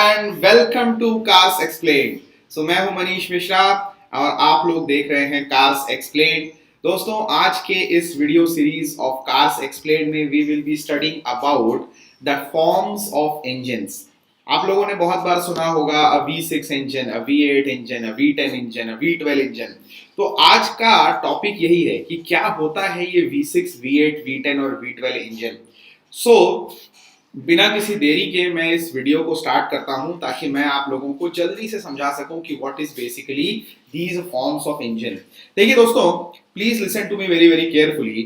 And welcome to cars explain. मैं हूं मनीष मिश्रा और आप लोग देख रहे हैं कार्स एक्सप्लेन। दोस्तों, आज के इस video series of cars explain में we will be studying about the forms of engines. आप लोगों ने बहुत बार सुना होगा a V6 engine, a V8 engine, a V10 engine, a V12 engine. तो आज का टॉपिक यही है कि क्या होता है ये V6, V8, V10 और V12 इंजन। बिना किसी देरी के मैं इस वीडियो को स्टार्ट करता हूं ताकि मैं आप लोगों को जल्दी से समझा सकूं कि what is basically these forms of engine. देखिए दोस्तों, please listen to me very very carefully.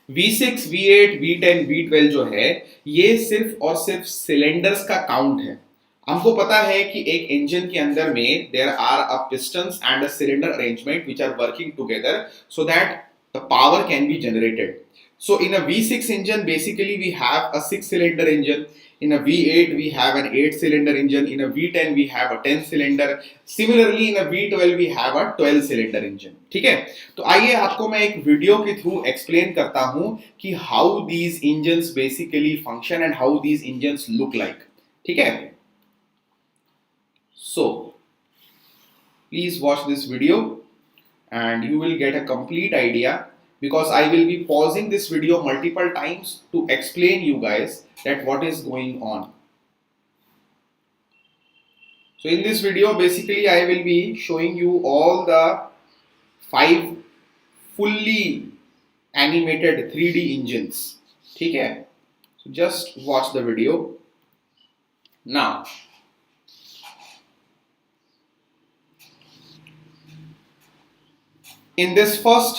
V6, V8, V10, V12 जो है ये सिर्फ और सिर्फ सिलेंडर्स का काउंट है। हमको पता है कि एक इंजन के अंदर में there are a pistons and a cylinder arrangement which are working together so that the power can be generated. So in a V6 engine, basically we have a 6-cylinder engine. In a V8 we have an 8-cylinder engine. In a V10 we have a 10-cylinder. Similarly in a V12 we have a 12-cylinder engine. ठीक है, तो आइए आपको मैं एक video के through explain करता हूं कि how these engines basically function and how these engines look like. ठीक है, so please watch this video and you will get a complete idea, because I will be pausing this video multiple times to explain you guys that what is going on. So in this video basically I will be showing you all the 5 fully animated 3D engines. ठीक है, so just watch the video now. In this first,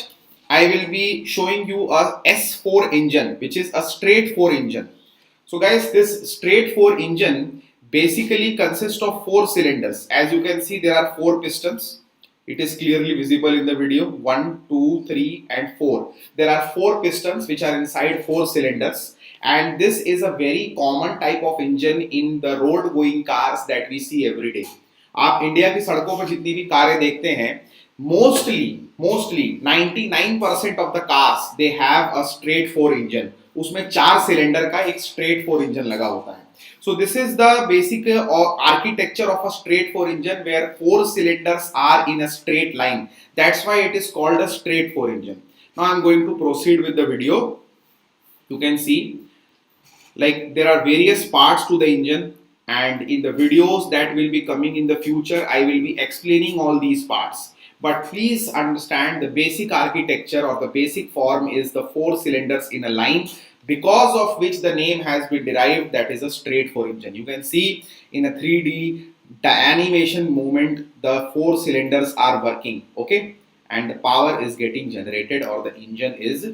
I will be showing you a S4 engine, which is a straight 4 engine. So guys, this straight 4 engine basically consists of 4 cylinders. As you can see, there are 4 pistons. It is clearly visible in the video. 1, 2, 3 and 4. There are 4 pistons which are inside 4 cylinders. And this is a very common type of engine in the road going cars that we see every day. आप India की सड़कों पर जितनी भी कारें देखते हैं, mostly 99% of the cars they have a straight 4 engine. उसमें 4 सिलेंडर का एक straight 4 engine लगा होता है. So this is the basic architecture of a straight 4 engine where 4 cylinders are in a straight line. That's why it is called a straight 4 engine. Now I am going to proceed with the video. You can see like there are various parts to the engine, and in the videos that will be coming in the future I will be explaining all these parts. But please understand the basic architecture or the basic form is the 4 cylinders in a line, because of which the name has been derived, that is a straight 4 engine. You can see in a 3D the animation movement the 4 cylinders are working, okay, and the power is getting generated or the engine is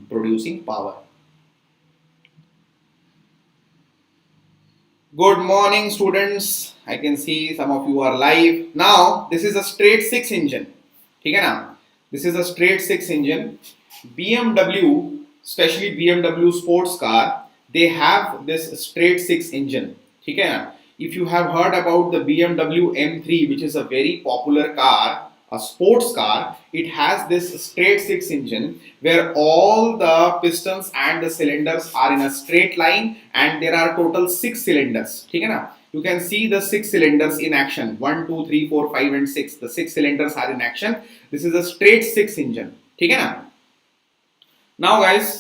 producing power. Good morning students, I can see some of you are live. Now this is a straight 6 engine, ठीक है ना, this is a straight 6 engine. BMW, especially BMW sports car, they have this straight 6 engine, ठीक है ना. If you have heard about the BMW M3, which is a very popular car, a sports car, it has this straight 6 engine where all the pistons and the cylinders are in a straight line, and there are total 6 cylinders, ठीक है ना. You can see the 6 cylinders in action. 1, 2, 3, 4, 5 and 6. The 6 cylinders are in action. This is a straight 6 engine, ठीक है ना. Now guys,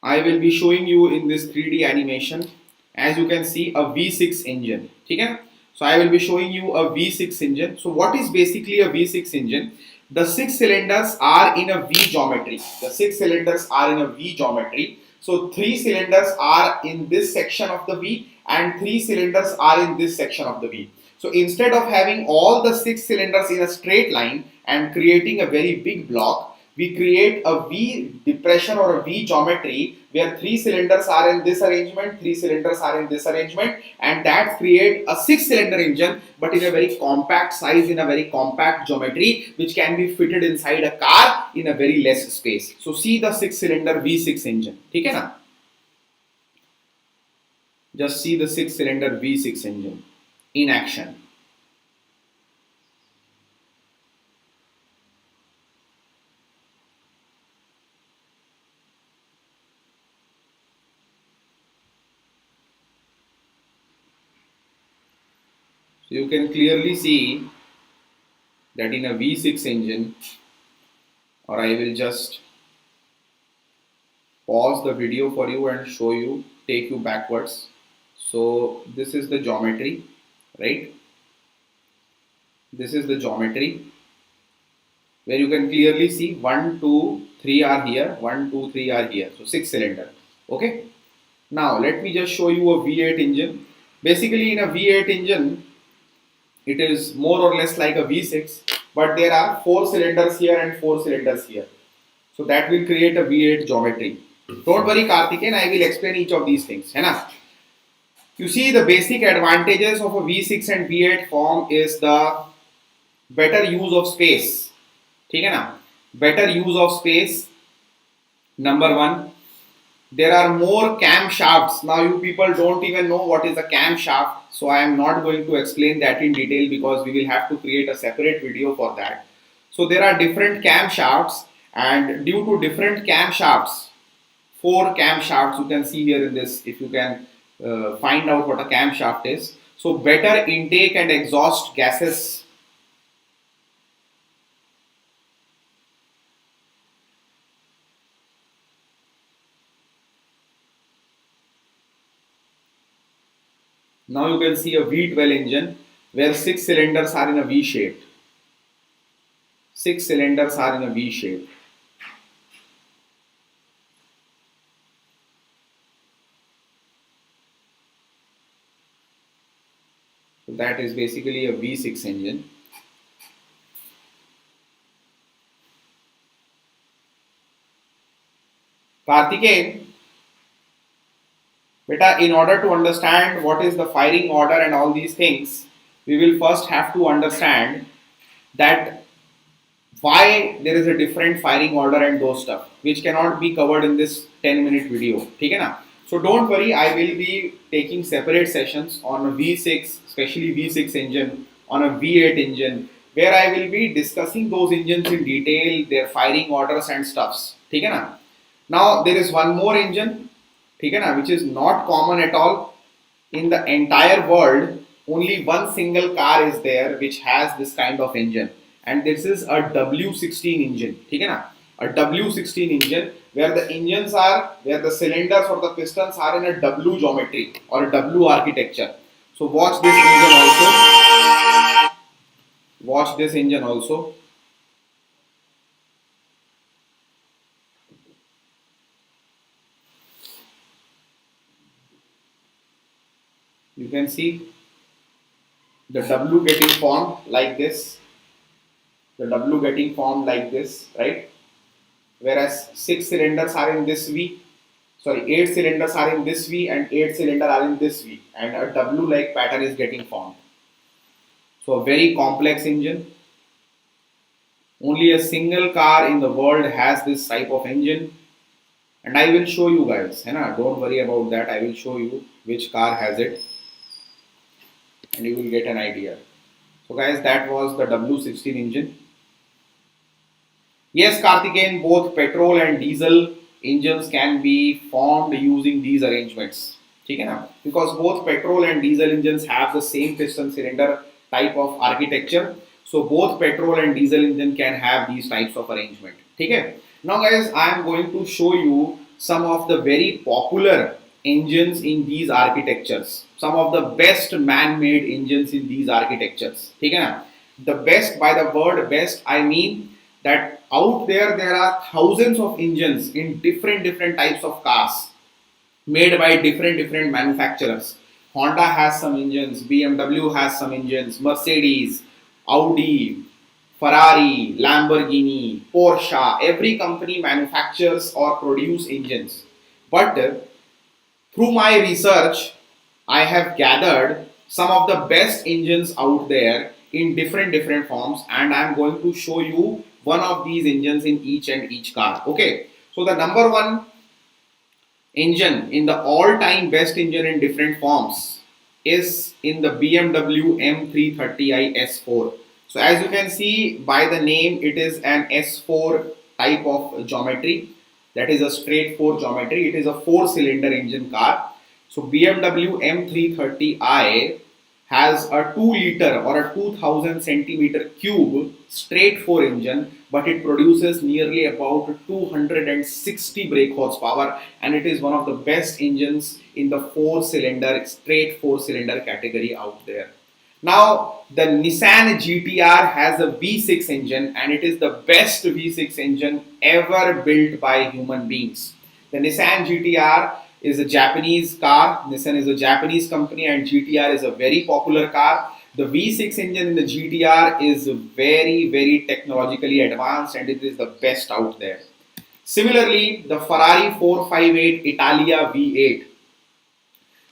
I will be showing you in this 3D animation, as you can see, a V6 engine, ठीक है. So I will be showing you a V6 engine. So what is basically a V6 engine? The 6 cylinders are in a V geometry. The 6 cylinders are in a V geometry. So 3 cylinders are in this section of the V and 3 cylinders are in this section of the V. So instead of having all the 6 cylinders in a straight line and creating a very big block, we create a V depression or a V geometry where 3 cylinders are in this arrangement, 3 cylinders are in this arrangement, and that create a 6-cylinder engine, but in a very compact size, in a very compact geometry, which can be fitted inside a car in a very less space. So see the 6-cylinder V6 engine, ठीक है ना? Just see the 6-cylinder V6 engine in action. you can clearly see that in a V6 engine, or I will just pause the video for you and show you, take you backwards. So this is the geometry, right? This is the geometry where you can clearly see 1, 2, 3 are here, 1, 2, 3 are here. So 6 cylinder. Okay. Now let me just show you a V8 engine. Basically in a V8 engine, it is more or less like a V6, but there are 4 cylinders here and 4 cylinders here. So that will create a V8 geometry. Don't worry Karthikeyan, I will explain each of these things. Hai. You see the basic advantages of a V6 and V8 form is the better use of space. ठीक है ना? Better use of space. Number one. There are more camshafts. Now you people don't even know what is a camshaft. So I am not going to explain that in detail because we will have to create a separate video for that. So there are different camshafts, and due to different camshafts, 4 camshafts you can see here in this, if you can find out what a camshaft is. So better intake and exhaust gases. Now you can see a V12 engine where 6 cylinders are in a V shape. 6 cylinders are in a V shape. So that is basically a V6 engine. Karthikeyan, beta, in order to understand what is the firing order and all these things, we will first have to understand that why there is a different firing order and those stuff, which cannot be covered in this 10-minute video. Okay, na? So don't worry, I will be taking separate sessions on a V6, especially V6 engine, on a V8 engine, where I will be discussing those engines in detail, their firing orders and stuffs. Okay, na? Now there is one more engine, which is not common at all in the entire world. Only one single car is there which has this kind of engine, and this is a W16 engine. A W16 engine where the cylinders or the pistons are in a W geometry or a W architecture. So watch this engine also. Watch this engine also. You can see the W getting formed like this. The W getting formed like this, right? Whereas 6 cylinders are in this V. Sorry, 8 cylinders are in this V and 8 cylinders are in this V. And a W-like pattern is getting formed. So a very complex engine. Only a single car in the world has this type of engine. And I will show you guys. Don't worry about that. I will show you which car has it. And you will get an idea. So guys, that was the W16 engine. Yes, Karthikeyan, both petrol and diesel engines can be formed using these arrangements. Because both petrol and diesel engines have the same piston cylinder type of architecture. So both petrol and diesel engine can have these types of arrangement. Now guys, I am going to show you some of the very popular engines in these architectures. Some of the best man-made engines in these architectures. The best, by the word best, I mean that out there are thousands of engines in different types of cars made by different manufacturers. Honda has some engines, BMW has some engines, Mercedes, Audi, Ferrari, Lamborghini, Porsche. Every company manufactures or produce engines. But through my research, I have gathered some of the best engines out there in different forms, and I am going to show you one of these engines in each car. Okay, so the number one engine in the all-time best engine in different forms is in the BMW M330i S4. So as you can see by the name, it is an S4 type of geometry. That is a straight 4 geometry. It is a 4-cylinder engine car. So BMW M330i has a 2 liter or a 2000 centimeter cube straight 4 engine, but it produces nearly about 260 brake horsepower, and it is one of the best engines in the 4 cylinder straight 4 cylinder category out there. Now, the Nissan GTR has a V6 engine, and it is the best V6 engine ever built by human beings. The Nissan GTR is a Japanese car. Nissan is a Japanese company, and GTR is a very popular car. The V6 engine in the GTR is very, very technologically advanced, and it is the best out there. Similarly, the Ferrari 458 Italia V8.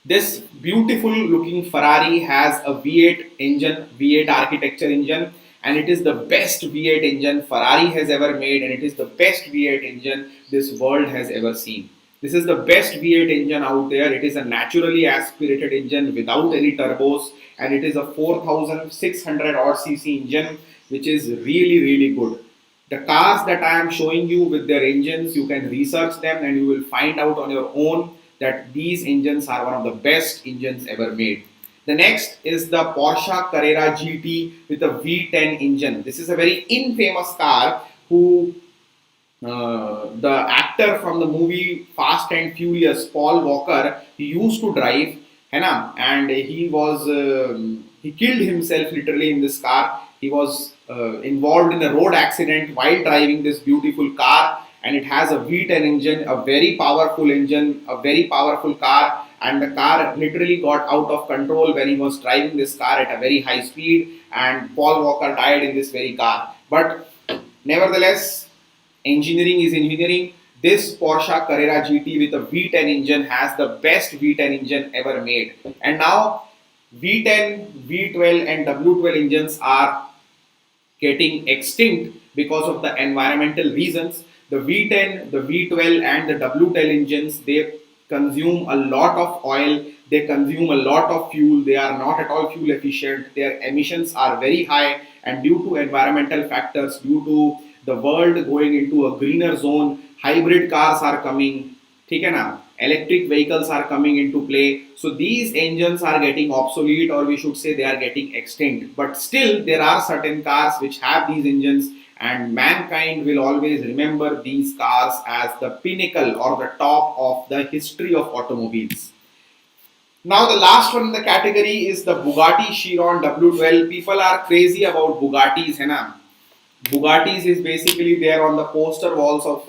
This beautiful looking Ferrari has a V8 engine, V8 architecture engine, and it is the best V8 engine Ferrari has ever made, and it is the best V8 engine this world has ever seen. This is the best V8 engine out there. It is a naturally aspirated engine without any turbos, and it is a 4600 odd cc engine, which is really, really good. The cars that I am showing you with their engines, you can research them and you will find out on your own that these engines are one of the best engines ever made. The next is the Porsche Carrera GT with a V10 engine. This is a very infamous car who the actor from the movie Fast and Furious, Paul Walker, he used to drive, and he killed himself literally in this car. He was involved in a road accident while driving this beautiful car, and it has a V10 engine, a very powerful engine, a very powerful car, and the car literally got out of control when he was driving this car at a very high speed, and Paul Walker died in this very car. But nevertheless, engineering is engineering. This Porsche Carrera GT with a V10 engine has the best V10 engine ever made. And now V10, V12 and W12 engines are getting extinct because of the environmental reasons. The V10, the V12 and the W12 engines, they consume a lot of oil, they consume a lot of fuel, they are not at all fuel efficient, their emissions are very high, and due to environmental factors, due to the world going into a greener zone, hybrid cars are coming, electric vehicles are coming into play. So these engines are getting obsolete, or we should say they are getting extinct. But still, there are certain cars which have these engines, and mankind will always remember these cars as the pinnacle or the top of the history of automobiles. Now the last one in the category is the Bugatti Chiron W12. People are crazy about Bugattis, Bugattis is basically there on the poster walls of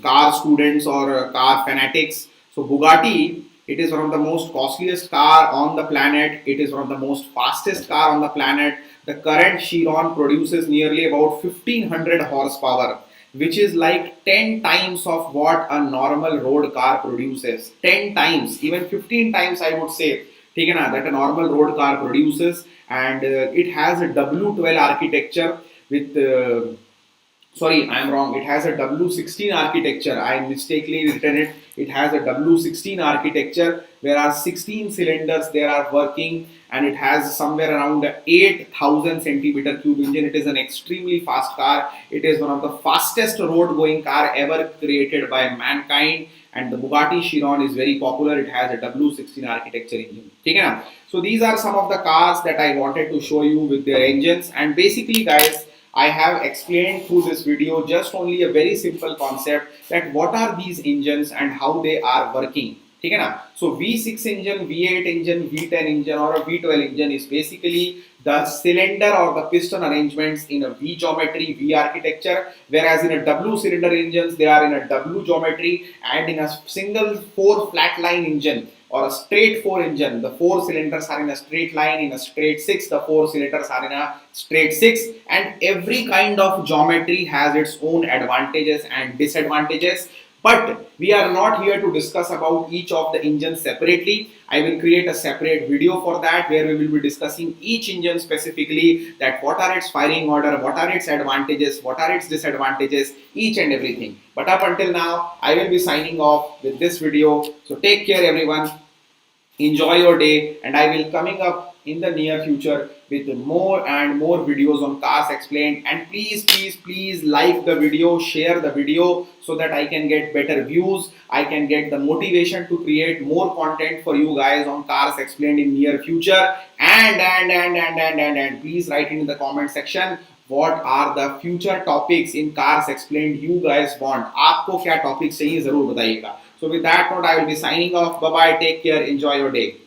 car students or car fanatics. So Bugatti, it is one of the most costliest car on the planet. It is one of the most fastest car on the planet. The current Chiron produces nearly about 1500 horsepower, which is like 10 times of what a normal road car produces. 10 times, even 15 times I would say, that a normal road car produces. And it has a W12 architecture with sorry, I am wrong. It has a W16 architecture. I mistakenly written it. It has a W16 architecture where are 16 cylinders there are working, and it has somewhere around 8000 centimeter cube engine. It is an extremely fast car. It is one of the fastest road going car ever created by mankind, and the Bugatti Chiron is very popular. It has a W16 architecture engine. So these are some of the cars that I wanted to show you with their engines, and basically guys, I have explained through this video just only a very simple concept that what are these engines and how they are working. So V6 engine, V8 engine, V10 engine or a V12 engine is basically the cylinder or the piston arrangements in a V geometry, V architecture, whereas in a W cylinder engines they are in a W geometry, and in a single 4 flat line engine or a straight 4 engine, the 4 cylinders are in a straight line. In a straight 6, the 4 cylinders are in a straight 6, and every kind of geometry has its own advantages and disadvantages. But we are not here to discuss about each of the engines separately. I will create a separate video for that, where we will be discussing each engine specifically, that what are its firing order, what are its advantages, what are its disadvantages, each and everything. But up until now, I will be signing off with this video. So take care everyone. enjoy your day, and I will coming up in the near future with more and more videos on cars explained. And please like the video, share the video, so that I can get better views, I can get the motivation to create more content for you guys on cars explained in near future. And please write in the comment section what are the future topics in cars explained you guys want. आपको क्या topics चाहिए जरूर बताइएगा. So with that note, I will be signing off. Bye bye. Take care. Enjoy your day.